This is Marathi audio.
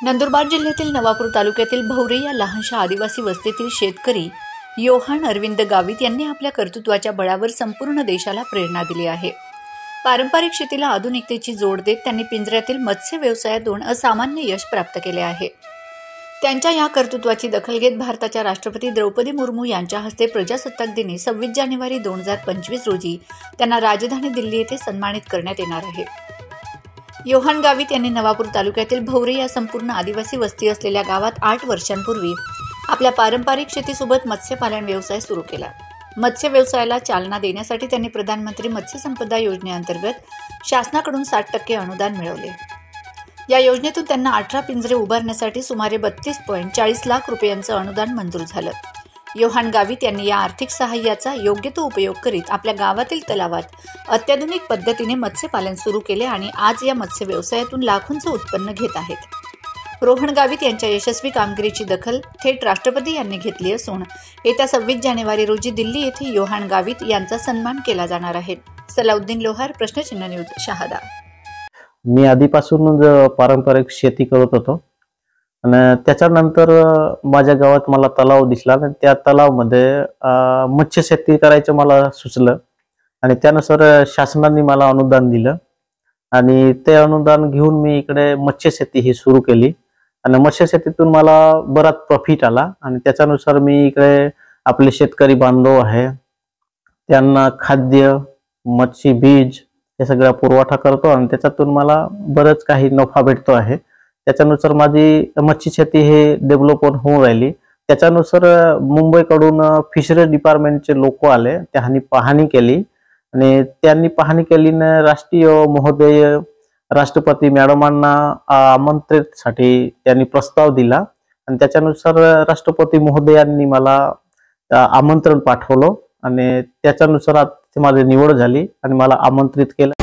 नंदुरबार जिल्ह्यातील नवापूर तालुक्यातील भवरे या लहानशा आदिवासी वस्तीतील शेतकरी योहान अरविंद गावित यांनी आपल्या कर्तृत्वाच्या बळावर संपूर्ण देशाला प्रेरणा दिली आहे। पारंपरिक शेतीला आधुनिकतेची जोड देत त्यांनी पिंजऱ्यातील मत्स्य व्यवसायातून असामान्य यश प्राप्त केले आहे। त्यांच्या या कर्तृत्वाची दखल घेत भारताच्या राष्ट्रपती द्रौपदी मुर्मू यांच्या हस्ते प्रजासत्ताक दिनी 26 जानेवारी 2025 रोजी त्यांना राजधानी दिल्ली येथे सन्मानित करण्यात येणार आहे। योहान गावित यांनी नवापूर तालुक्यातील भवरे या संपूर्ण आदिवासी वस्ती असलेल्या गावात 8 वर्षांपूर्वी आपल्या पारंपरिक शेतीसोबत मत्स्यपालन व्यवसाय सुरू केला। मत्स्य व्यवसायाला चालना देण्यासाठी त्यांनी प्रधानमंत्री मत्स्य संपदा योजनेअंतर्गत शासनाकडून 60% अनुदान मिळवले। या योजनेतून त्यांना 18 पिंजरे उभारण्यासाठी सुमारे 32.40 लाख रुपयांचं अनुदान मंजूर झालं। योहान गावित यांनी या आर्थिक सहाय्याचा योग्य तो उपयोग करीत आपल्या गावातील तलावात अत्याधुनिक पद्धतीने मत्स्यपालन सुरू केले आणि आज या मत्स्य व्यवसायातून लाखोंचं उत्पन्न घेत आहेत। रोहन गावित यांच्या यशस्वी कामगिरीची दखल थेट राष्ट्रपती यांनी घेतली असून येत्या 26 जानेवारी रोजी दिल्ली येथे योहान गावित यांचा सन्मान केला जाणार आहे। सलाउद्दीन लोहार, प्रश्नचिन्ह न्यूज, शहादा। मी आधीपासूनच पारंपरिक शेती करत होतो आणि त्याच्यानंतर माझ्या गावात मला तलाव दिसला आणि त्या तलावामध्ये मत्स्य शेती करायचं मला सुचलं आणि त्यानुसार शासनाने मला अनुदान दिलं आणि ते अनुदान घेऊन मी इकडे मत्स्य शेती ही सुरू केली आणि मत्स्य शेतीतून मला बराच प्रॉफिट आला आणि त्याच्यानुसार मी इकडे आपले शेतकरी बांधव आहे त्यांना खाद्य, मच्छी बीज हे सगळा पुरवठा करतो आणि त्याच्यातून मला बरंच काही नफा भेटतो आहे। त्याच्यानुसार माझी मच्छी शेती हे डेव्हलप होऊन राहिली। त्याच्यानुसार मुंबईकडून फिशरी डिपार्टमेंटचे लोक आले, त्यांनी पाहणी केली आणि त्यांनी पाहणी केलीने राष्ट्रीय महोदय राष्ट्रपती मॅडमांना आमंत्रणसाठी त्यांनी प्रस्ताव दिला आणि त्याच्यानुसार राष्ट्रपती महोदयांनी मला आमंत्रण पाठवलं आणि त्याच्यानुसार माझी निवड झाली आणि मला आमंत्रित केलं।